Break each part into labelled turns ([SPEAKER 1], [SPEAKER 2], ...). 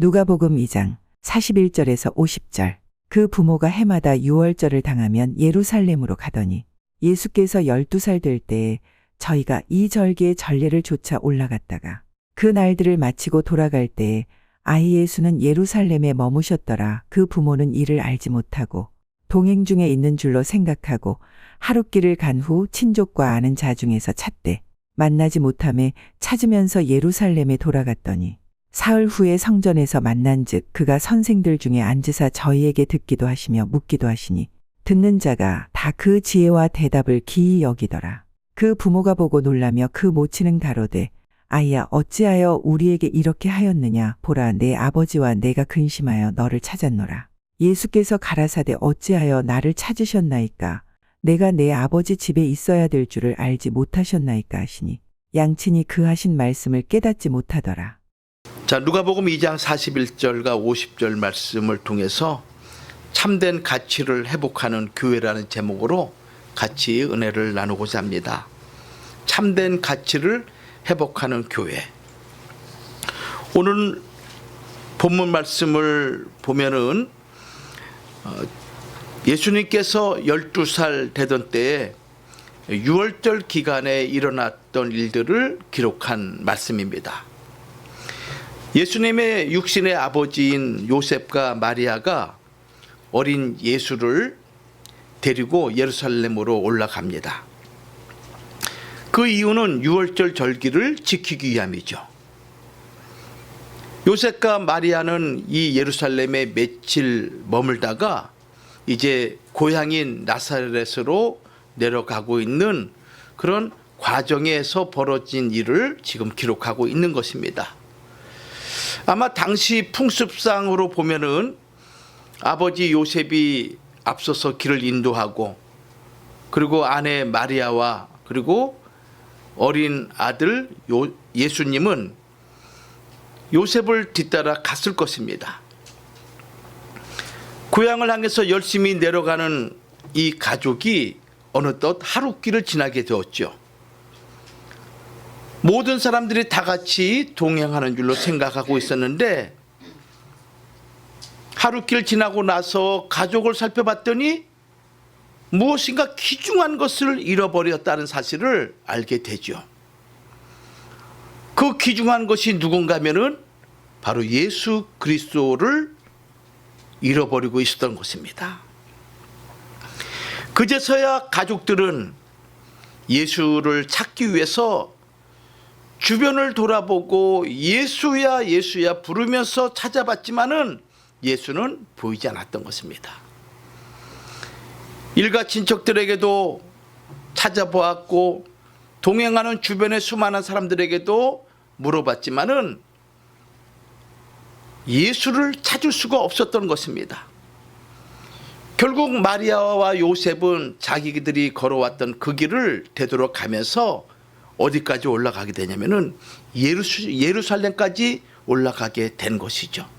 [SPEAKER 1] 누가복음 2장 41절에서 50절. 그 부모가 해마다 유월절을 당하면 예루살렘으로 가더니 예수께서 12살 될 때에 저희가 이 절기의 전례를 좇아 올라갔다가 그 날들을 마치고 돌아갈 때에 아이 예수는 예루살렘에 머무셨더라. 그 부모는 이를 알지 못하고 동행 중에 있는 줄로 생각하고 하룻길을 간 후 친족과 아는 자 중에서 찾되 만나지 못하매 찾으면서 예루살렘에 돌아갔더니 사흘 후에 성전에서 만난즉 그가 선생들 중에 앉으사 저희에게 듣기도 하시며 묻기도 하시니 듣는 자가 다 그 지혜와 대답을 기이 여기더라. 그 부모가 보고 놀라며 그 모친은 가로되 아이야 어찌하여 우리에게 이렇게 하였느냐. 보라 내 아버지와 내가 근심하여 너를 찾았노라. 예수께서 가라사대 어찌하여 나를 찾으셨나이까. 내가 내 아버지 집에 있어야 될 줄을 알지 못하셨나이까 하시니 양친이 그 하신 말씀을 깨닫지 못하더라.
[SPEAKER 2] 자, 누가복음 2장 41절과 50절 말씀을 통해서 참된 가치를 회복하는 교회라는 제목으로 같이 은혜를 나누고자 합니다. 참된 가치를 회복하는 교회. 오늘 본문 말씀을 보면은 예수님께서 12살 되던 때에 유월절 기간에 일어났던 일들을 기록한 말씀입니다. 예수님의 육신의 아버지인 요셉과 마리아가 어린 예수를 데리고 예루살렘으로 올라갑니다. 그 이유는 유월절 절기를 지키기 위함이죠. 요셉과 마리아는 이 예루살렘에 며칠 머물다가 이제 고향인 나사렛으로 내려가고 있는 그런 과정에서 벌어진 일을 지금 기록하고 있는 것입니다. 아마 당시 풍습상으로 보면은 아버지 요셉이 앞서서 길을 인도하고 그리고 아내 마리아와 그리고 어린 아들 예수님은 요셉을 뒤따라 갔을 것입니다. 고향을 향해서 열심히 내려가는 이 가족이 어느덧 하룻길을 지나게 되었죠. 모든 사람들이 다 같이 동행하는 줄로 생각하고 있었는데 하룻길 지나고 나서 가족을 살펴봤더니 무엇인가 귀중한 것을 잃어버렸다는 사실을 알게 되죠. 그 귀중한 것이 누군가 하면은 바로 예수 그리스도를 잃어버리고 있었던 것입니다. 그제서야 가족들은 예수를 찾기 위해서 주변을 돌아보고 예수야 예수야 부르면서 찾아봤지만은 예수는 보이지 않았던 것입니다. 일가 친척들에게도 찾아보았고 동행하는 주변의 수많은 사람들에게도 물어봤지만은 예수를 찾을 수가 없었던 것입니다. 결국 마리아와 요셉은 자기들이 걸어왔던 그 길을 되돌아가면서 어디까지 올라가게 되냐면은 예루살렘까지 올라가게 된 것이죠.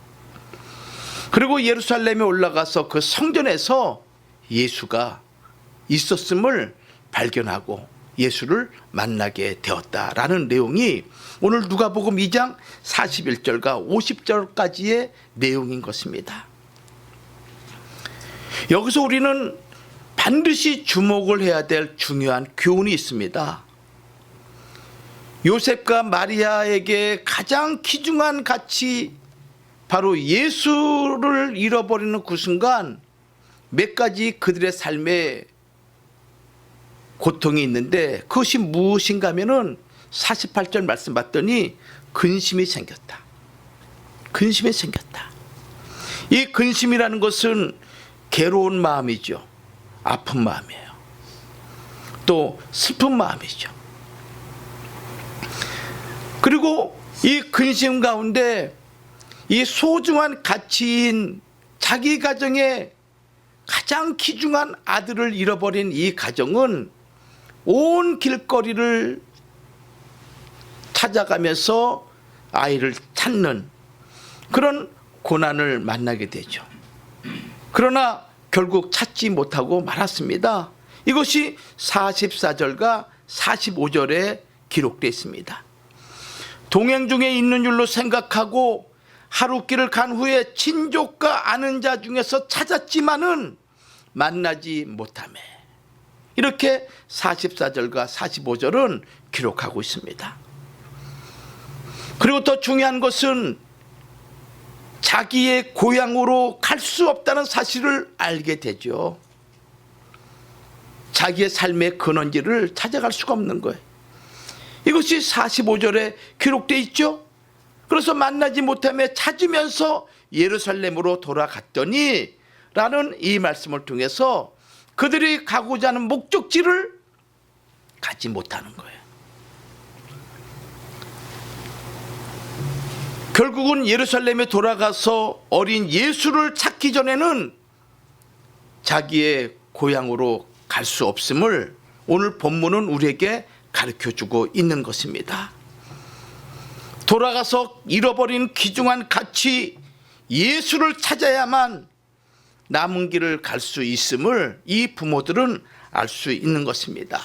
[SPEAKER 2] 그리고 예루살렘에 올라가서 그 성전에서 예수가 있었음을 발견하고 예수를 만나게 되었다라는 내용이 오늘 누가복음 2장 41절과 50절까지의 내용인 것입니다. 여기서 우리는 반드시 주목을 해야 될 중요한 교훈이 있습니다. 요셉과 마리아에게 가장 귀중한 가치 바로 예수를 잃어버리는 그 순간 몇 가지 그들의 삶에 고통이 있는데 그것이 무엇인가 하면은 48절 말씀 봤더니 근심이 생겼다. 근심이 생겼다. 이 근심이라는 것은 괴로운 마음이죠. 아픈 마음이에요. 또 슬픈 마음이죠. 그리고 이 근심 가운데 이 소중한 가치인 자기 가정의 가장 귀중한 아들을 잃어버린 이 가정은 온 길거리를 찾아가면서 아이를 찾는 그런 고난을 만나게 되죠. 그러나 결국 찾지 못하고 말았습니다. 이것이 44절과 45절에 기록되어 있습니다. 동행 중에 있는 줄로 생각하고 하룻길을 간 후에 친족과 아는 자 중에서 찾았지만은 만나지 못하매. 이렇게 44절과 45절은 기록하고 있습니다. 그리고 더 중요한 것은 자기의 고향으로 갈 수 없다는 사실을 알게 되죠. 자기의 삶의 근원지를 찾아갈 수가 없는 거예요. 이것이 45절에 기록되어 있죠. 그래서 만나지 못하며 찾으면서 예루살렘으로 돌아갔더니 라는 이 말씀을 통해서 그들이 가고자 하는 목적지를 가지 못하는 거예요. 결국은 예루살렘에 돌아가서 어린 예수를 찾기 전에는 자기의 고향으로 갈 수 없음을 오늘 본문은 우리에게 가르쳐주고 있는 것입니다. 돌아가서 잃어버린 귀중한 가치 예수를 찾아야만 남은 길을 갈 수 있음을 이 부모들은 알 수 있는 것입니다.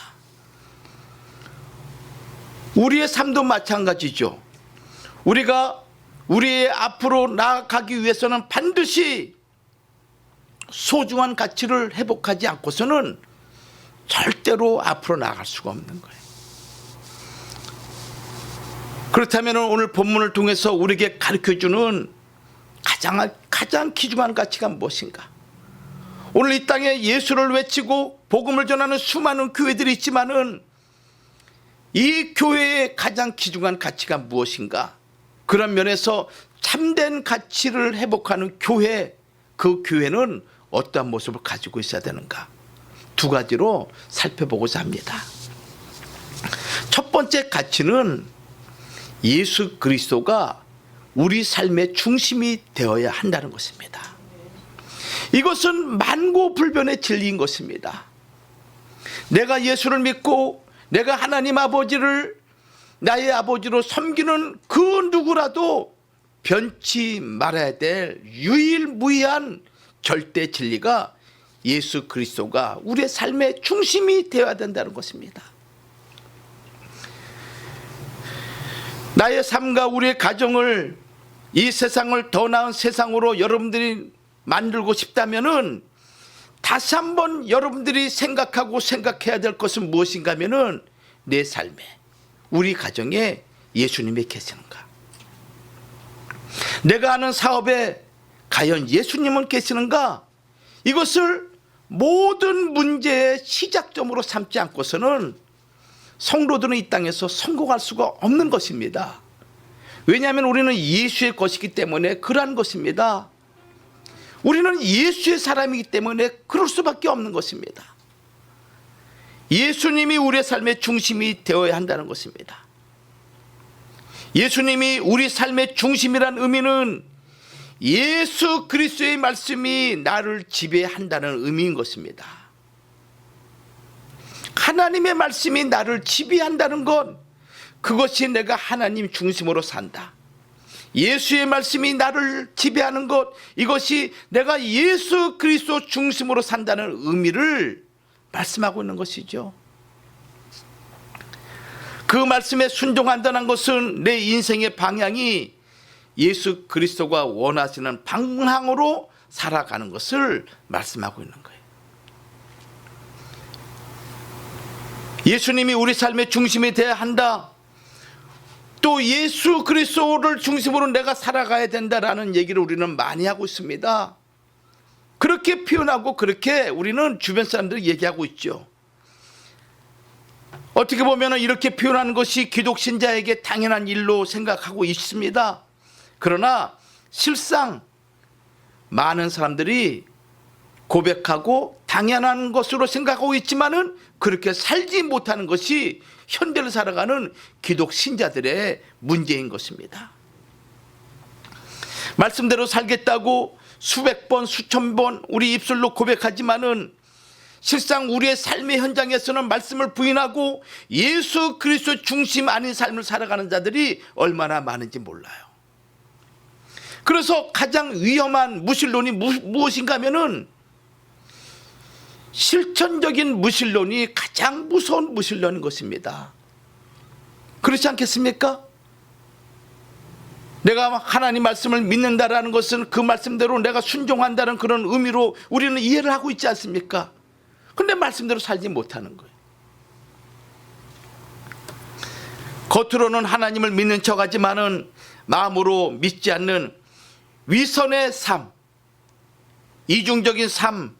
[SPEAKER 2] 우리의 삶도 마찬가지죠. 우리가 우리의 앞으로 나아가기 위해서는 반드시 소중한 가치를 회복하지 않고서는 절대로 앞으로 나아갈 수가 없는 거예요. 그렇다면 오늘 본문을 통해서 우리에게 가르쳐주는 가장 귀중한 가치가 무엇인가? 오늘 이 땅에 예수를 외치고 복음을 전하는 수많은 교회들이 있지만은 이 교회의 가장 귀중한 가치가 무엇인가? 그런 면에서 참된 가치를 회복하는 교회, 그 교회는 어떠한 모습을 가지고 있어야 되는가? 두 가지로 살펴보고자 합니다. 첫 번째 가치는 예수 그리스도가 우리 삶의 중심이 되어야 한다는 것입니다. 이것은 만고불변의 진리인 것입니다. 내가 예수를 믿고 내가 하나님 아버지를 나의 아버지로 섬기는 그 누구라도 변치 말아야 될 유일무이한 절대 진리가 예수 그리스도가 우리의 삶의 중심이 되어야 된다는 것입니다. 나의 삶과 우리의 가정을 이 세상을 더 나은 세상으로 여러분들이 만들고 싶다면은 다시 한번 여러분들이 생각해야 될 것은 무엇인가 하면은 내 삶에 우리 가정에 예수님이 계시는가? 내가 하는 사업에 과연 예수님은 계시는가? 이것을 모든 문제의 시작점으로 삼지 않고서는 성도들은 이 땅에서 성공할 수가 없는 것입니다. 왜냐하면 우리는 예수의 것이기 때문에 그러한 것입니다. 우리는 예수의 사람이기 때문에 그럴 수밖에 없는 것입니다. 예수님이 우리의 삶의 중심이 되어야 한다는 것입니다. 예수님이 우리 삶의 중심이란 의미는 예수 그리스도의 말씀이 나를 지배한다는 의미인 것입니다. 하나님의 말씀이 나를 지배한다는 것, 그것이 내가 하나님 중심으로 산다. 예수의 말씀이 나를 지배하는 것, 이것이 내가 예수 그리스도 중심으로 산다는 의미를 말씀하고 있는 것이죠. 그 말씀에 순종한다는 것은 내 인생의 방향이 예수 그리스도가 원하시는 방향으로 살아가는 것을 말씀하고 있는 거예요. 예수님이 우리 삶의 중심이 되어야 한다. 또 예수 그리스도를 중심으로 내가 살아가야 된다라는 얘기를 우리는 많이 하고 있습니다. 그렇게 표현하고 그렇게 우리는 주변 사람들이 얘기하고 있죠. 어떻게 보면 이렇게 표현하는 것이 기독신자에게 당연한 일로 생각하고 있습니다. 그러나 실상 많은 사람들이 고백하고 당연한 것으로 생각하고 있지만은 그렇게 살지 못하는 것이 현대를 살아가는 기독신자들의 문제인 것입니다. 말씀대로 살겠다고 수백 번 수천 번 우리 입술로 고백하지만은 실상 우리의 삶의 현장에서는 말씀을 부인하고 예수 그리스도 중심 아닌 삶을 살아가는 자들이 얼마나 많은지 몰라요. 그래서 가장 위험한 무신론이 무엇인가 하면은 실천적인 무신론이 가장 무서운 무신론인 것입니다. 그렇지 않겠습니까? 내가 하나님 말씀을 믿는다라는 것은 그 말씀대로 내가 순종한다는 그런 의미로 우리는 이해를 하고 있지 않습니까? 근데 말씀대로 살지 못하는 거예요. 겉으로는 하나님을 믿는 척하지만은 마음으로 믿지 않는 위선의 삶, 이중적인 삶,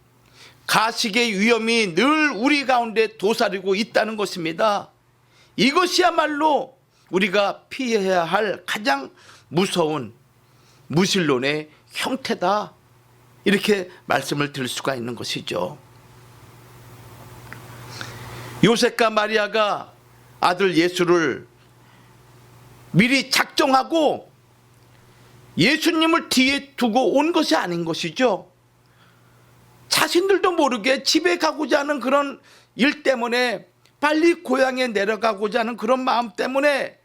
[SPEAKER 2] 가식의 위험이 늘 우리 가운데 도사리고 있다는 것입니다. 이것이야말로 우리가 피해야 할 가장 무서운 무신론의 형태다, 이렇게 말씀을 드릴 수가 있는 것이죠. 요셉과 마리아가 아들 예수를 미리 작정하고 예수님을 뒤에 두고 온 것이 아닌 것이죠. 자신들도 모르게 집에 가고자 하는 그런 일 때문에, 빨리 고향에 내려가고자 하는 그런 마음 때문에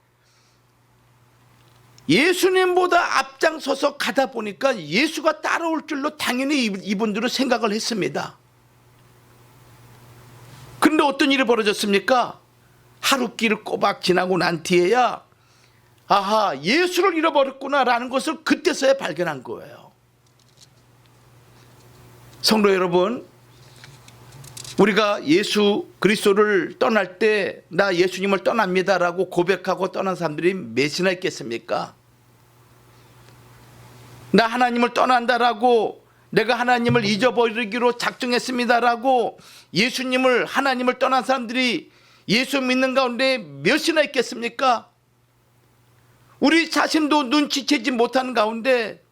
[SPEAKER 2] 예수님보다 앞장서서 가다 보니까 예수가 따라올 줄로 당연히 이분들은 생각을 했습니다. 근데 어떤 일이 벌어졌습니까? 하루길을 꼬박 지나고 난 뒤에야 아하, 예수를 잃어버렸구나라는 것을 그때서야 발견한 거예요. 성도 여러분, 우리가 예수 그리스도를 떠날 때 나 예수님을 떠납니다라고 고백하고 떠난 사람들이 몇이나 있겠습니까? 나 하나님을 떠난다라고, 내가 하나님을 잊어버리기로 작정했습니다라고 예수님을, 하나님을 떠난 사람들이 예수 믿는 가운데 몇이나 있겠습니까? 우리 자신도 눈치채지 못하는 가운데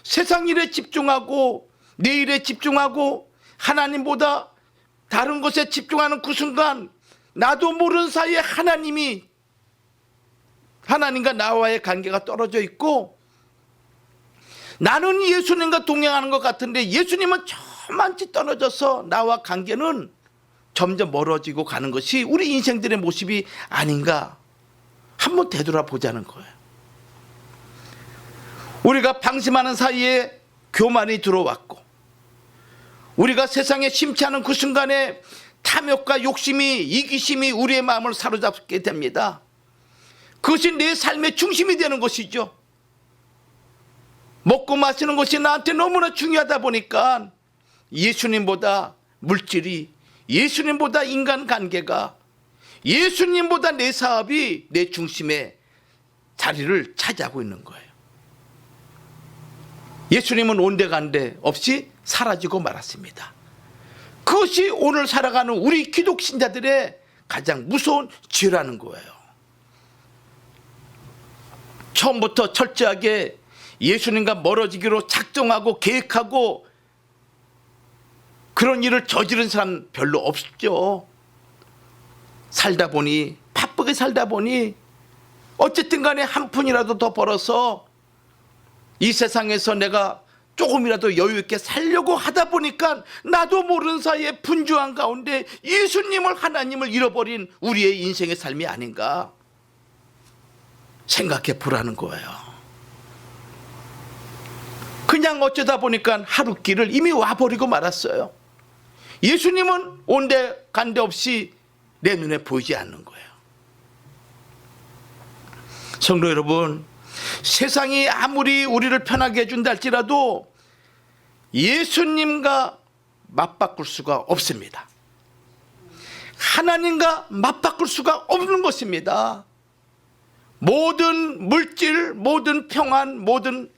[SPEAKER 2] 세상 일에 집중하고 내 일에 집중하고 하나님보다 다른 것에 집중하는 그 순간 나도 모르는 사이에 하나님과 나와의 관계가 떨어져 있고, 나는 예수님과 동행하는 것 같은데 예수님은 저만치 떨어져서 나와 관계는 점점 멀어지고 가는 것이 우리 인생들의 모습이 아닌가, 한번 되돌아보자는 거예요. 우리가 방심하는 사이에 교만이 들어왔고, 우리가 세상에 심치 않은 그 순간에 탐욕과 욕심이, 이기심이 우리의 마음을 사로잡게 됩니다. 그것이 내 삶의 중심이 되는 것이죠. 먹고 마시는 것이 나한테 너무나 중요하다 보니까 예수님보다 물질이, 예수님보다 인간관계가, 예수님보다 내 사업이 내 중심에 자리를 차지하고 있는 거예요. 예수님은 온데간데 없이 사라지고 말았습니다. 그것이 오늘 살아가는 우리 기독 신자들의 가장 무서운 죄라는 거예요. 처음부터 철저하게 예수님과 멀어지기로 작정하고 계획하고 그런 일을 저지른 사람 별로 없죠. 살다 보니, 바쁘게 살다 보니 어쨌든 간에 한 푼이라도 더 벌어서 이 세상에서 내가 조금이라도 여유 있게 살려고 하다 보니까 나도 모르는 사이에 분주한 가운데 예수님을, 하나님을 잃어버린 우리의 인생의 삶이 아닌가 생각해 보라는 거예요. 그냥 어쩌다 보니까 하루길을 이미 와버리고 말았어요. 예수님은 온데 간데 없이 내 눈에 보이지 않는 거예요. 성도 여러분, 세상이 아무리 우리를 편하게 해준다 할지라도 예수님과 맞바꿀 수가 없습니다. 하나님과 맞바꿀 수가 없는 것입니다. 모든 물질, 모든 평안, 모든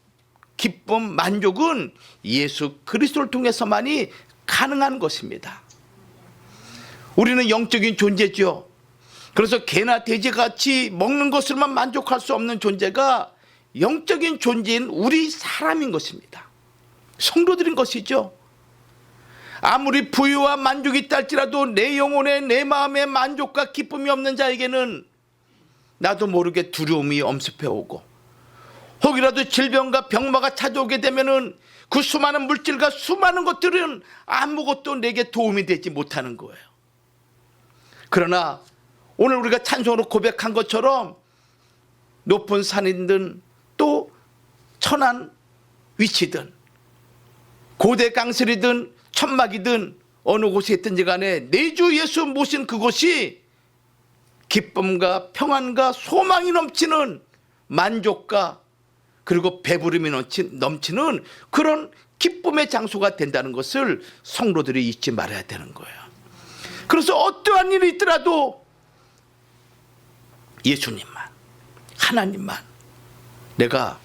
[SPEAKER 2] 기쁨, 만족은 예수 그리스도를 통해서만이 가능한 것입니다. 우리는 영적인 존재죠. 그래서 개나 돼지같이 먹는 것으로만 만족할 수 없는 존재가 영적인 존재인 우리 사람인 것입니다. 성도들인 것이죠. 아무리 부유와 만족이 있다 할지라도 내 영혼에, 내 마음에 만족과 기쁨이 없는 자에게는 나도 모르게 두려움이 엄습해 오고, 혹이라도 질병과 병마가 찾아오게 되면은 그 수많은 물질과 수많은 것들은 아무것도 내게 도움이 되지 못하는 거예요. 그러나 오늘 우리가 찬송으로 고백한 것처럼 높은 산이든 또 천한 위치든 고대 강설이든 천막이든 어느 곳에 있든지 간에 내 주 예수 모신 그곳이 기쁨과 평안과 소망이 넘치는 만족과 그리고 배부름이 넘치는 그런 기쁨의 장소가 된다는 것을 성도들이 잊지 말아야 되는 거예요. 그래서 어떠한 일이 있더라도 예수님만, 하나님만 내가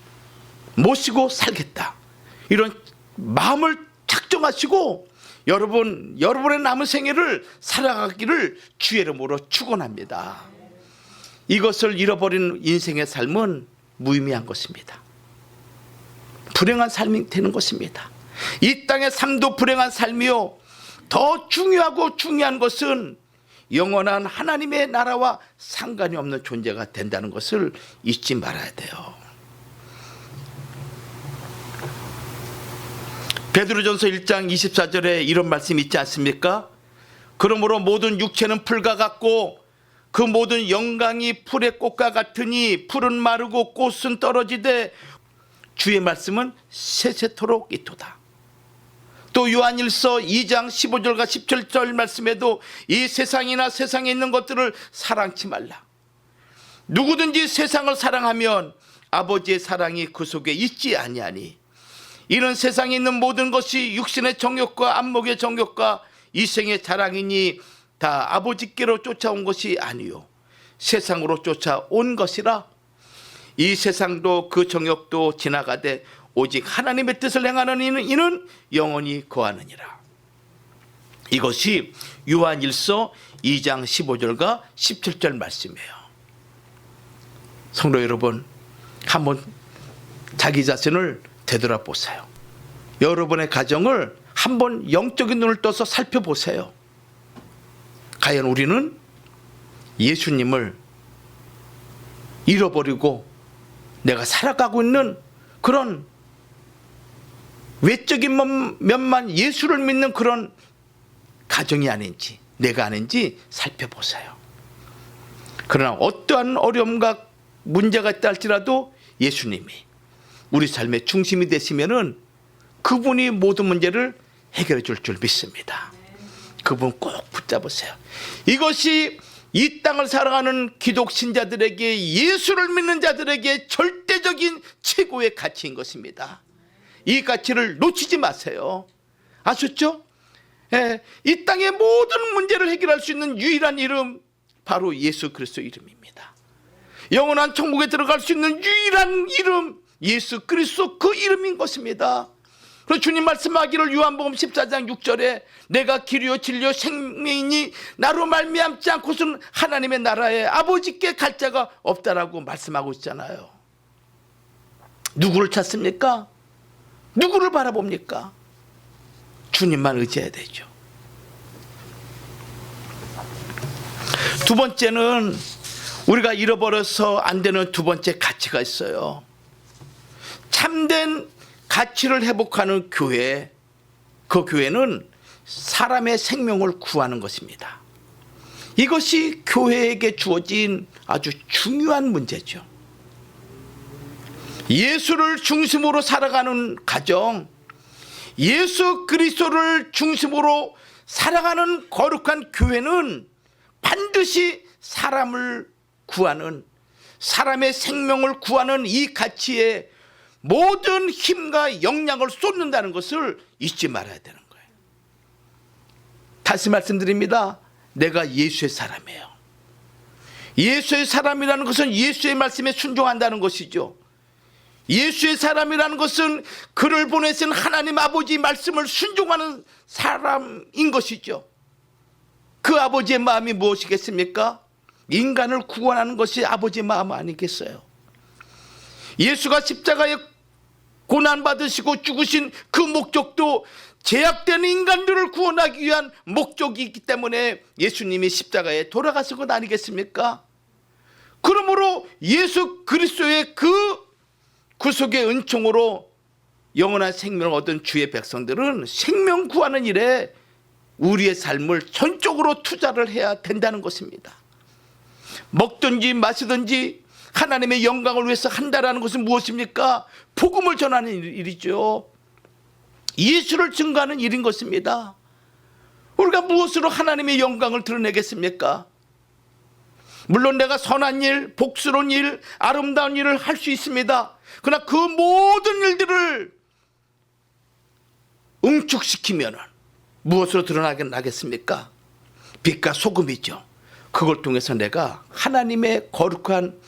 [SPEAKER 2] 모시고 살겠다, 이런 마음을 작정하시고 여러분의 남은 생애를 살아가기를 주의 이름으로 축원합니다. 이것을 잃어버린 인생의 삶은 무의미한 것입니다. 불행한 삶이 되는 것입니다. 이 땅의 삶도 불행한 삶이요, 더 중요한 것은 영원한 하나님의 나라와 상관이 없는 존재가 된다는 것을 잊지 말아야 돼요. 베드로전서 1장 24절에 이런 말씀이 있지 않습니까? 그러므로 모든 육체는 풀과 같고 그 모든 영광이 풀의 꽃과 같으니 풀은 마르고 꽃은 떨어지되 주의 말씀은 세세토록 있도다. 또 요한일서 2장 15절과 17절 말씀에도 이 세상이나 세상에 있는 것들을 사랑치 말라. 누구든지 세상을 사랑하면 아버지의 사랑이 그 속에 있지 아니하니 이는 세상에 있는 모든 것이 육신의 정욕과 안목의 정욕과 이생의 자랑이니 다 아버지께로 쫓아온 것이 아니요 세상으로 쫓아온 것이라. 이 세상도 그 정욕도 지나가되 오직 하나님의 뜻을 행하는 이는 영원히 거하느니라. 이것이 요한일서 2장 15절과 17절 말씀이에요. 성도 여러분, 한번 자기 자신을 되돌아보세요. 여러분의 가정을 한번 영적인 눈을 떠서 살펴보세요. 과연 우리는 예수님을 잃어버리고 내가 살아가고 있는 그런 외적인 면만 예수를 믿는 그런 가정이 아닌지, 내가 아닌지 살펴보세요. 그러나 어떠한 어려움과 문제가 있다 할지라도 예수님이 우리 삶의 중심이 되시면은 그분이 모든 문제를 해결해 줄 줄 믿습니다. 그분 꼭 붙잡으세요. 이것이 이 땅을 살아가는 기독 신자들에게, 예수를 믿는 자들에게 절대적인 최고의 가치인 것입니다. 이 가치를 놓치지 마세요. 아셨죠? 이 땅의 모든 문제를 해결할 수 있는 유일한 이름, 바로 예수 그리스도 이름입니다. 영원한 천국에 들어갈 수 있는 유일한 이름, 예수 그리스도 그 이름인 것입니다. 그래서 주님 말씀하기를 요한복음 14장 6절에 내가 길이요 진리요 생명이니 나로 말미암지 않고서는 하나님의 나라에 아버지께 갈 자가 없다라고 말씀하고 있잖아요. 누구를 찾습니까? 누구를 바라봅니까? 주님만 의지해야 되죠. 두 번째는 우리가 잃어버려서 안 되는 두 번째 가치가 있어요. 참된 가치를 회복하는 교회, 그 교회는 사람의 생명을 구하는 것입니다. 이것이 교회에게 주어진 아주 중요한 문제죠. 예수를 중심으로 살아가는 가정, 예수 그리스도를 중심으로 살아가는 거룩한 교회는 반드시 사람을 구하는, 사람의 생명을 구하는 이 가치에 모든 힘과 역량을 쏟는다는 것을 잊지 말아야 되는 거예요. 다시 말씀드립니다. 내가 예수의 사람이에요. 예수의 사람이라는 것은 예수의 말씀에 순종한다는 것이죠. 예수의 사람이라는 것은 그를 보내신 하나님 아버지 말씀을 순종하는 사람인 것이죠. 그 아버지의 마음이 무엇이겠습니까? 인간을 구원하는 것이 아버지의 마음 아니겠어요? 예수가 십자가에 고난받으시고 죽으신 그 목적도 제약된 인간들을 구원하기 위한 목적이 있기 때문에 예수님이 십자가에 돌아가신 것 아니겠습니까? 그러므로 예수 그리스도의 그 구속의 은총으로 영원한 생명을 얻은 주의 백성들은 생명 구하는 일에 우리의 삶을 전적으로 투자를 해야 된다는 것입니다. 먹든지 마시든지 하나님의 영광을 위해서 한다라는 것은 무엇입니까? 복음을 전하는 일이죠. 예수를 증거하는 일인 것입니다. 우리가 무엇으로 하나님의 영광을 드러내겠습니까? 물론 내가 선한 일, 복스러운 일, 아름다운 일을 할 수 있습니다. 그러나 그 모든 일들을 응축시키면 무엇으로 드러나겠습니까? 빛과 소금이죠. 그걸 통해서 내가 하나님의 거룩한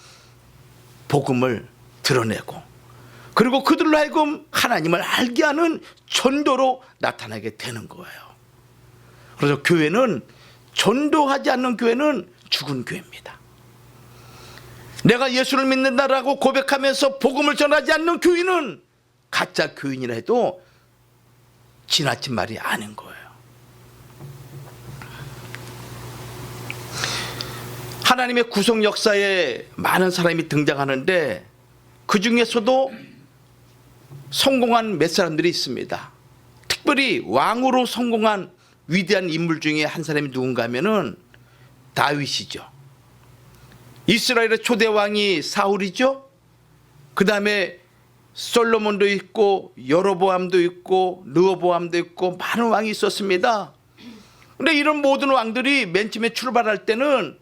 [SPEAKER 2] 복음을 드러내고, 그리고 그들로 하여금 하나님을 알게 하는 전도로 나타나게 되는 거예요. 그래서 교회는, 전도하지 않는 교회는 죽은 교회입니다. 내가 예수를 믿는다라고 고백하면서 복음을 전하지 않는 교인은 가짜 교인이라 해도 지나친 말이 아닌 거예요. 하나님의 구속 역사에 많은 사람이 등장하는데 그 중에서도 성공한 몇 사람들이 있습니다. 특별히 왕으로 성공한 위대한 인물 중에 한 사람이 누군가 하면은 다윗이죠. 이스라엘의 초대 왕이 사울이죠. 그 다음에 솔로몬도 있고 여로보암도 있고 르호보암도 있고 많은 왕이 있었습니다. 그런데 이런 모든 왕들이 맨 처음에 출발할 때는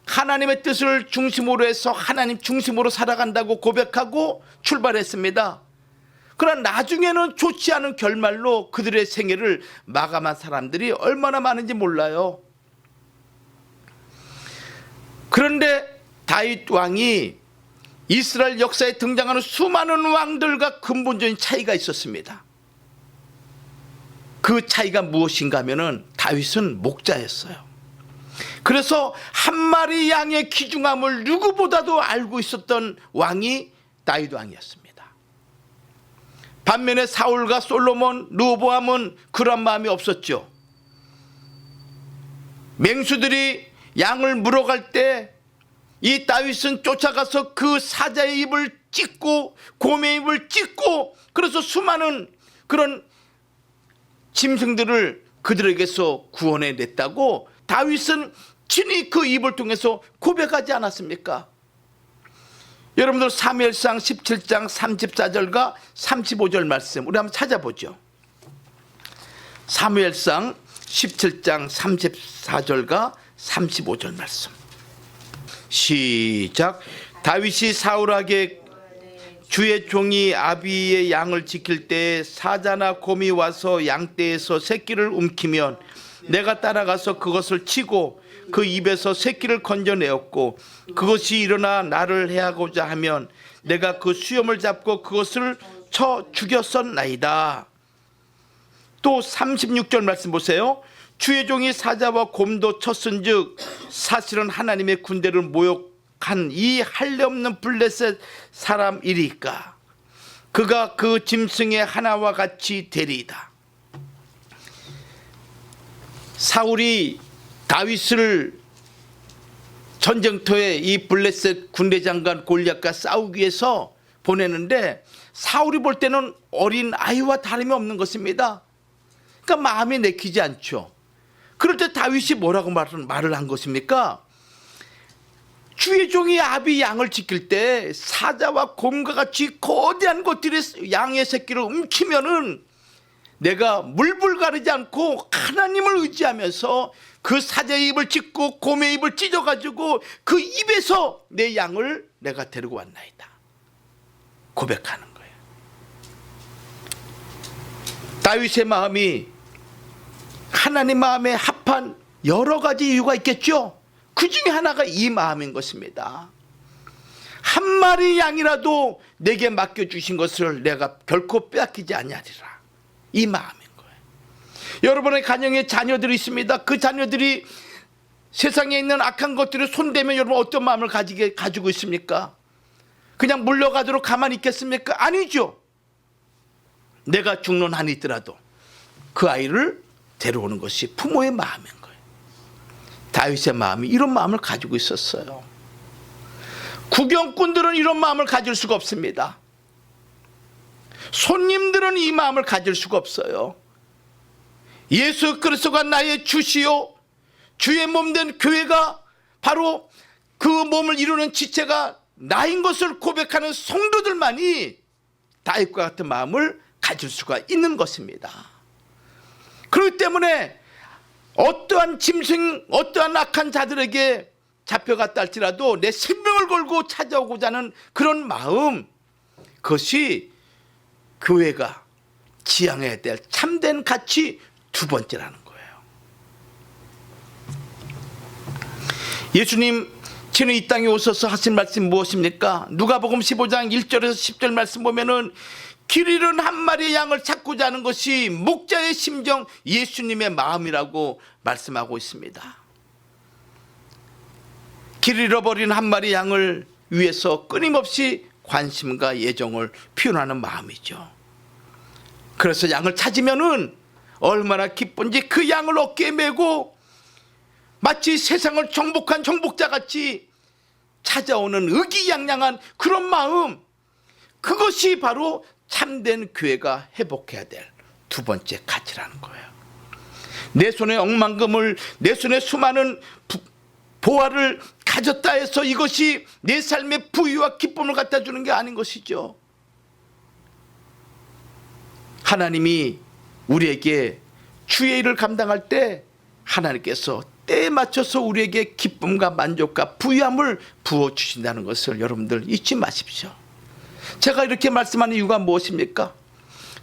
[SPEAKER 2] 하나님의 뜻을 중심으로 해서 하나님 중심으로 살아간다고 고백하고 출발했습니다. 그러나 나중에는 좋지 않은 결말로 그들의 생애를 마감한 사람들이 얼마나 많은지 몰라요. 그런데 다윗 왕이 이스라엘 역사에 등장하는 수많은 왕들과 근본적인 차이가 있었습니다. 그 차이가 무엇인가 하면은 다윗은 목자였어요. 그래서 한 마리 양의 귀중함을 누구보다도 알고 있었던 왕이 다윗 왕이었습니다. 반면에 사울과 솔로몬, 르호보암은 그런 마음이 없었죠. 맹수들이 양을 물어갈 때 이 다윗은 쫓아가서 그 사자의 입을 찢고 곰의 입을 찢고, 그래서 수많은 그런 짐승들을 그들에게서 구원해 냈다고 다윗은 친히 그 입을 통해서 고백하지 않았습니까? 여러분들 사무엘상 17장 34절과 35절 말씀 우리 한번 찾아보죠. 사무엘상 17장 34절과 35절 말씀 시작. 다윗이 사울에게 주의 종이 아비의 양을 지킬 때 사자나 곰이 와서 양떼에서 새끼를 움키면 내가 따라가서 그것을 치고 그 입에서 새끼를 건져내었고, 그것이 일어나 나를 해하고자 하면 내가 그 수염을 잡고 그것을 쳐 죽였었나이다. 또 36절 말씀 보세요. 주의 종이 사자와 곰도 쳤은즉 사실은 하나님의 군대를 모욕한 이 할례 없는 블레셋 사람이리까. 그가 그 짐승의 하나와 같이 되리이다. 사울이 다윗을 전쟁터에 이 블레셋 군대 장관 골리앗과 싸우기 위해서 보내는데 사울이 볼 때는 어린 아이와 다름이 없는 것입니다. 그러니까 마음이 내키지 않죠. 그럴 때 다윗이 뭐라고 말을 한 것입니까? 주의 종이 아비 양을 지킬 때 사자와 곰과 같이 거대한 것들이 양의 새끼를 움키면은 내가 물불 가리지 않고 하나님을 의지하면서 그 사자의 입을 찢고 곰의 입을 찢어가지고 그 입에서 내 양을 내가 데리고 왔나이다. 고백하는 거예요. 다윗의 마음이 하나님 마음에 합한 여러 가지 이유가 있겠죠. 그 중에 하나가 이 마음인 것입니다. 한 마리 양이라도 내게 맡겨주신 것을 내가 결코 빼앗기지 아니하리라. 이 마음인 거예요. 여러분의 가정에 자녀들이 있습니다. 그 자녀들이 세상에 있는 악한 것들을 손대면 여러분 어떤 마음을 가지고 있습니까? 그냥 물려가도록 가만히 있겠습니까? 아니죠. 내가 죽는 한이 있더라도 그 아이를 데려오는 것이 부모의 마음인 거예요. 다윗의 마음이 이런 마음을 가지고 있었어요. 구경꾼들은 이런 마음을 가질 수가 없습니다. 손님들은 이 마음을 가질 수가 없어요. 예수 그리스도가 나의 주시요 주의 몸된 교회가 바로 그 몸을 이루는 지체가 나인 것을 고백하는 성도들만이 다윗과 같은 마음을 가질 수가 있는 것입니다. 그렇기 때문에 어떠한 짐승, 어떠한 악한 자들에게 잡혀갔다 할지라도 내 생명을 걸고 찾아오고자 하는 그런 마음, 그것이 교회가 지향해야 될 참된 가치 두 번째라는 거예요. 예수님 친히 이 땅에 오셔서 하신 말씀 무엇입니까? 누가복음 15장 1절에서 10절 말씀 보면은 길 잃은 한 마리의 양을 찾고자 하는 것이 목자의 심정, 예수님의 마음이라고 말씀하고 있습니다. 길 잃어버린 한 마리 양을 위해서 끊임없이 관심과 애정을 표현하는 마음이죠. 그래서 양을 찾으면은 얼마나 기쁜지 그 양을 어깨에 메고 마치 세상을 정복한 정복자같이 찾아오는 의기양양한 그런 마음, 그것이 바로 참된 교회가 회복해야 될 두 번째 가치라는 거예요. 내 손에 억만금을, 내 손에 수많은 보화를 가졌다 해서 이것이 내 삶의 부유와 기쁨을 갖다 주는 게 아닌 것이죠. 하나님이 우리에게 주의 일을 감당할 때 하나님께서 때에 맞춰서 우리에게 기쁨과 만족과 부유함을 부어주신다는 것을 여러분들 잊지 마십시오. 제가 이렇게 말씀하는 이유가 무엇입니까?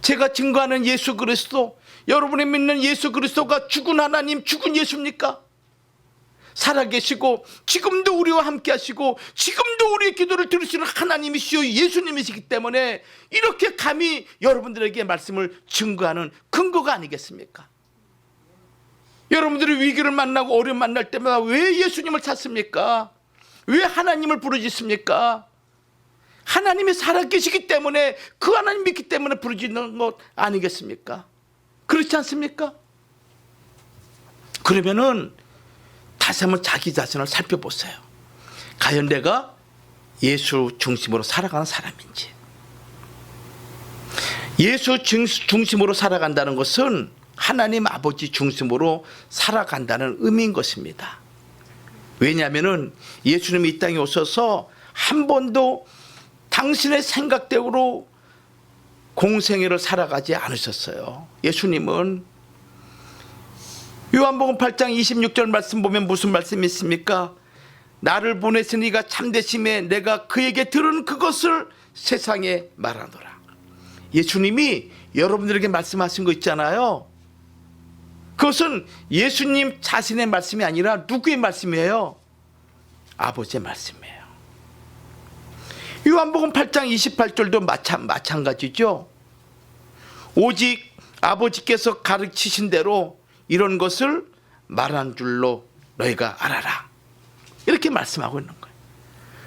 [SPEAKER 2] 제가 증거하는 예수 그리스도, 여러분이 믿는 예수 그리스도가 죽은 하나님, 죽은 예수입니까? 살아계시고 지금도 우리와 함께 하시고 지금도 우리의 기도를 들으시는 하나님이시요 예수님이시기 때문에 이렇게 감히 여러분들에게 말씀을 증거하는 근거가 아니겠습니까? 여러분들이 위기를 만나고 어려움 만날 때마다 왜 예수님을 찾습니까? 왜 하나님을 부르짖습니까? 하나님이 살아계시기 때문에, 그 하나님 믿기 때문에 부르짖는 것 아니겠습니까? 그렇지 않습니까? 그러면은 다시 한번 자기 자신을 살펴보세요. 과연 내가 예수 중심으로 살아가는 사람인지. 예수 중심으로 살아간다는 것은 하나님 아버지 중심으로 살아간다는 의미인 것입니다. 왜냐하면 예수님이 이 땅에 오셔서 한 번도 당신의 생각대로 공생애를 살아가지 않으셨어요. 예수님은 요한복음 8장 26절 말씀 보면 무슨 말씀이 있습니까? 나를 보내신 이가 참되심에 내가 그에게 들은 그것을 세상에 말하노라. 예수님이 여러분들에게 말씀하신 거 있잖아요. 그것은 예수님 자신의 말씀이 아니라 누구의 말씀이에요? 아버지의 말씀이에요. 요한복음 8장 28절도 마찬가지죠. 오직 아버지께서 가르치신 대로 이런 것을 말한 줄로 너희가 알아라. 이렇게 말씀하고 있는 거예요.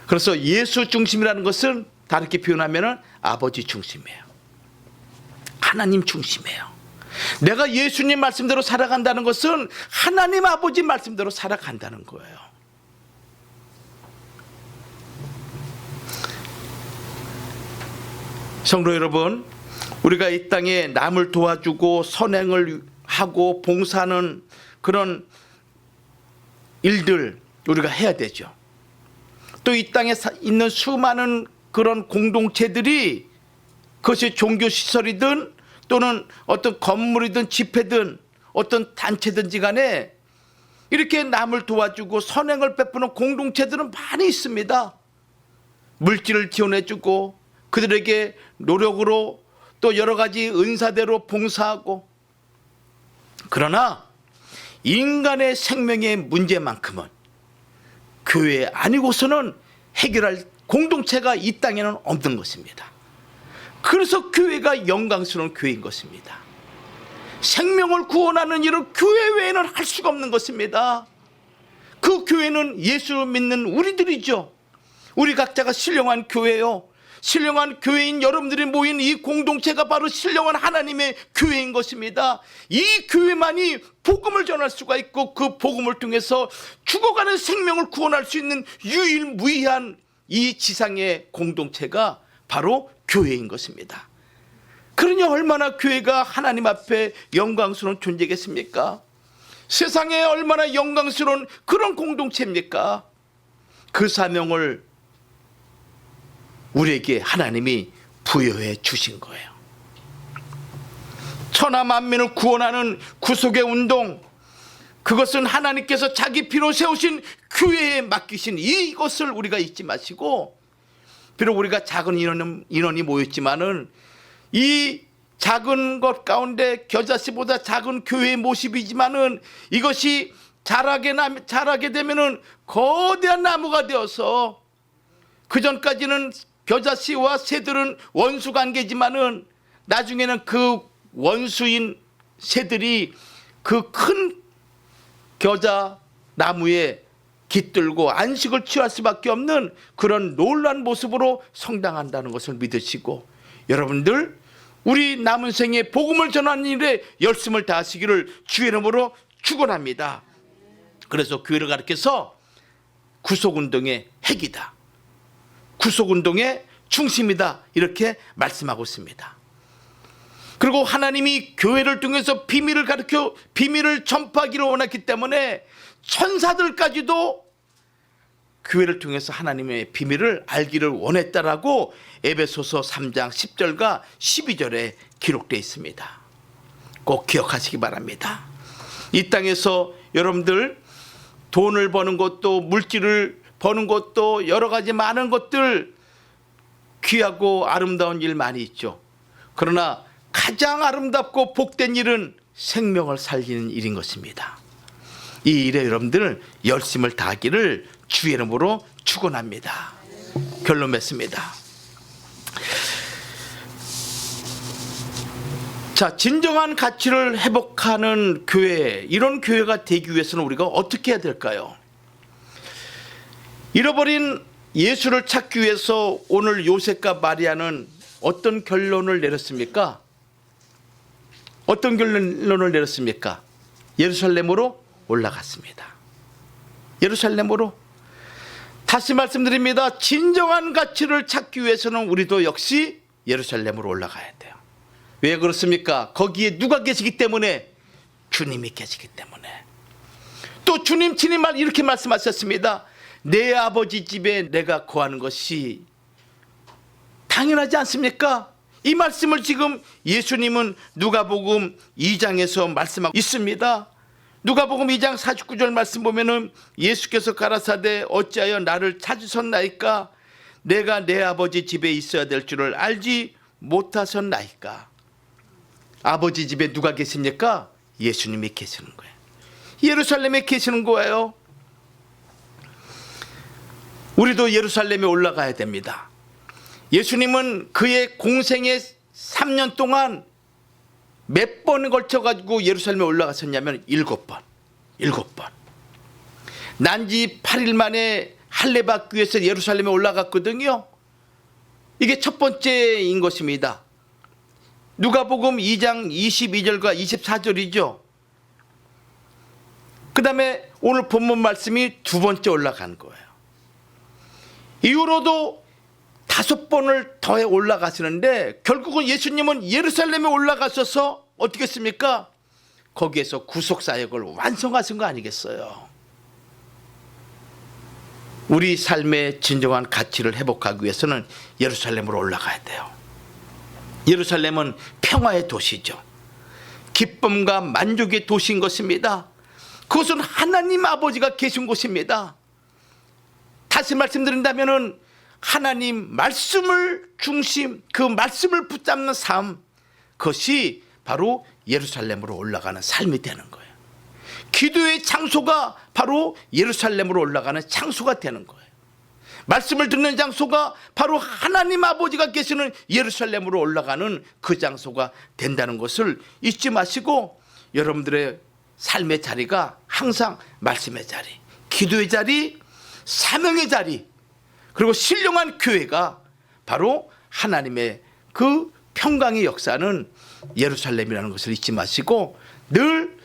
[SPEAKER 2] 그래서 예수 중심이라는 것은 다르게 표현하면 아버지 중심이에요. 하나님 중심이에요. 내가 예수님 말씀대로 살아간다는 것은 하나님 아버지 말씀대로 살아간다는 거예요. 성도 여러분, 우리가 이 땅에 남을 도와주고 선행을 하고 봉사하는 그런 일들 우리가 해야 되죠. 또 이 땅에 있는 수많은 그런 공동체들이, 그것이 종교시설이든 또는 어떤 건물이든 집회든 어떤 단체든지 간에 이렇게 남을 도와주고 선행을 베푸는 공동체들은 많이 있습니다. 물질을 지원해주고 그들에게 노력으로 또 여러 가지 은사대로 봉사하고, 그러나 인간의 생명의 문제만큼은 교회 아니고서는 해결할 공동체가 이 땅에는 없는 것입니다. 그래서 교회가 영광스러운 교회인 것입니다. 생명을 구원하는 일은 교회 외에는 할 수가 없는 것입니다. 그 교회는 예수 믿는 우리들이죠. 우리 각자가 신령한 교회요. 신령한 교회인 여러분들이 모인 이 공동체가 바로 신령한 하나님의 교회인 것입니다. 이 교회만이 복음을 전할 수가 있고 그 복음을 통해서 죽어가는 생명을 구원할 수 있는 유일무이한 이 지상의 공동체가 바로 교회인 것입니다. 그러니 얼마나 교회가 하나님 앞에 영광스러운 존재겠습니까? 세상에 얼마나 영광스러운 그런 공동체입니까? 그 사명을 우리에게 하나님이 부여해 주신 거예요. 천하 만민을 구원하는 구속의 운동, 그것은 하나님께서 자기 피로 세우신 교회에 맡기신 이것을 우리가 잊지 마시고, 비록 우리가 작은 인원이 모였지만은 이 작은 것 가운데 겨자씨보다 작은 교회의 모습이지만은 이것이 자라게 되면은 거대한 나무가 되어서, 그 전까지는 겨자씨와 새들은 원수 관계지만은 나중에는 그 원수인 새들이 그 큰 겨자 나무에 깃들고 안식을 취할 수밖에 없는 그런 놀라운 모습으로 성장한다는 것을 믿으시고, 여러분들 우리 남은 생에 복음을 전하는 일에 열심을 다하시기를 주의 이름으로 축원합니다. 그래서 교회를 가리켜서 구속운동의 핵이다, 구속운동의 중심이다, 이렇게 말씀하고 있습니다. 그리고 하나님이 교회를 통해서 비밀을 가르쳐 비밀을 전파하기를 원했기 때문에 천사들까지도 교회를 통해서 하나님의 비밀을 알기를 원했다라고 에베소서 3장 10절과 12절에 기록되어 있습니다. 꼭 기억하시기 바랍니다. 이 땅에서 여러분들 돈을 버는 것도, 물질을 버는 것도, 여러 가지 많은 것들 귀하고 아름다운 일 많이 있죠. 그러나 가장 아름답고 복된 일은 생명을 살리는 일인 것입니다. 이 일에 여러분들 열심을 다하기를 주의 이름으로 축원합니다. 결론 맺습니다. 자, 진정한 가치를 회복하는 교회, 이런 교회가 되기 위해서는 우리가 어떻게 해야 될까요? 잃어버린 예수를 찾기 위해서 오늘 요셉과 마리아는 어떤 결론을 내렸습니까? 어떤 결론을 내렸습니까? 예루살렘으로 올라갔습니다. 예루살렘으로. 다시 말씀드립니다. 진정한 가치를 찾기 위해서는 우리도 역시 예루살렘으로 올라가야 돼요. 왜 그렇습니까? 거기에 누가 계시기 때문에? 주님이 계시기 때문에. 또 주님 친히 이렇게 말씀하셨습니다. 내 아버지 집에 내가 거하는 것이 당연하지 않습니까? 이 말씀을 지금 예수님은 누가복음 2장에서 말씀하고 있습니다. 누가복음 2장 49절 말씀 보면은 예수께서 가라사대 어찌하여 나를 찾으셨나이까? 내가 내 아버지 집에 있어야 될 줄을 알지 못하셨나이까? 아버지 집에 누가 계십니까? 예수님이 계시는 거예요. 예루살렘에 계시는 거예요. 우리도 예루살렘에 올라가야 됩니다. 예수님은 그의 공생의 3년 동안 몇 번에 걸쳐가지고 예루살렘에 올라가셨냐면 7번. 7번. 난지 8일 만에 할례 받기 위해서 예루살렘에 올라갔거든요. 이게 첫 번째인 것입니다. 누가복음 2장 22절과 24절이죠. 그 다음에 오늘 본문 말씀이 두 번째 올라간 거예요. 이후로도 5번을 더해 올라가시는데 결국은 예수님은 예루살렘에 올라가셔서 어떻게 했습니까? 거기에서 구속사역을 완성하신 거 아니겠어요? 우리 삶의 진정한 가치를 회복하기 위해서는 예루살렘으로 올라가야 돼요. 예루살렘은 평화의 도시죠. 기쁨과 만족의 도시인 것입니다. 그것은 하나님 아버지가 계신 곳입니다. 다시 말씀드린다면 하나님 말씀을 중심, 그 말씀을 붙잡는 삶, 그것이 바로 예루살렘으로 올라가는 삶이 되는 거예요. 기도의 장소가 바로 예루살렘으로 올라가는 장소가 되는 거예요. 말씀을 듣는 장소가 바로 하나님 아버지가 계시는 예루살렘으로 올라가는 그 장소가 된다는 것을 잊지 마시고 여러분들의 삶의 자리가 항상 말씀의 자리, 기도의 자리, 사명의 자리, 그리고 신령한 교회가 바로 하나님의 그 평강의 역사는 예루살렘이라는 것을 잊지 마시고 늘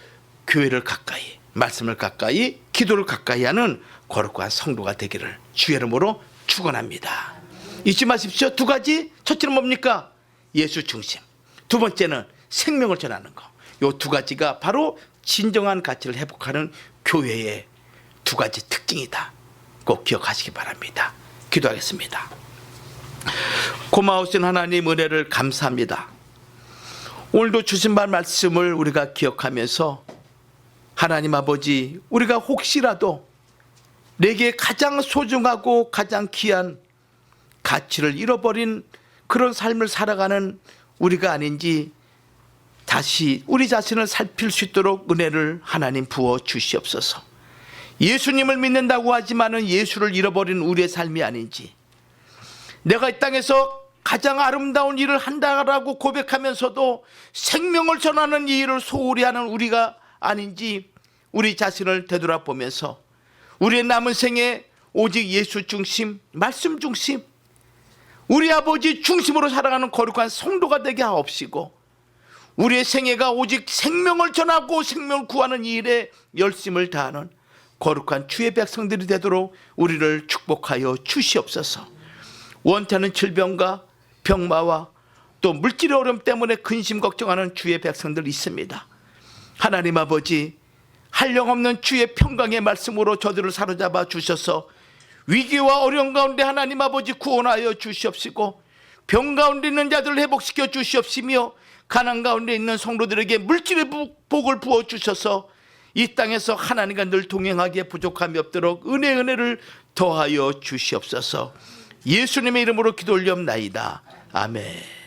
[SPEAKER 2] 교회를 가까이, 말씀을 가까이, 기도를 가까이 하는 거룩한 성도가 되기를 주의 이름으로 축원합니다. 잊지 마십시오. 두 가지. 첫째는 뭡니까? 예수 중심. 두 번째는 생명을 전하는 것. 이 두 가지가 바로 진정한 가치를 회복하는 교회의 두 가지 특징이다. 꼭 기억하시기 바랍니다. 기도하겠습니다. 고마우신 하나님 은혜를 감사합니다. 오늘도 주신 말씀을 우리가 기억하면서 하나님 아버지, 우리가 혹시라도 내게 가장 소중하고 가장 귀한 가치를 잃어버린 그런 삶을 살아가는 우리가 아닌지 다시 우리 자신을 살필 수 있도록 은혜를 하나님 부어 주시옵소서. 예수님을 믿는다고 하지만은 예수를 잃어버린 우리의 삶이 아닌지, 내가 이 땅에서 가장 아름다운 일을 한다라고 고백하면서도 생명을 전하는 이 일을 소홀히 하는 우리가 아닌지 우리 자신을 되돌아보면서 우리의 남은 생에 오직 예수 중심, 말씀 중심, 우리 아버지 중심으로 살아가는 거룩한 성도가 되게 하옵시고, 우리의 생애가 오직 생명을 전하고 생명을 구하는 이 일에 열심을 다하는 거룩한 주의 백성들이 되도록 우리를 축복하여 주시옵소서. 원하는 질병과 병마와 또 물질의 어려움 때문에 근심 걱정하는 주의 백성들 있습니다. 하나님 아버지, 한량없는 주의 평강의 말씀으로 저들을 사로잡아 주셔서 위기와 어려움 가운데 하나님 아버지 구원하여 주시옵시고, 병 가운데 있는 자들을 회복시켜 주시옵시며, 가난 가운데 있는 성도들에게 물질의 복을 부어 주셔서 이 땅에서 하나님과 늘 동행하기에 부족함이 없도록 은혜를 더하여 주시옵소서. 예수님의 이름으로 기도 올리옵나이다. 아멘.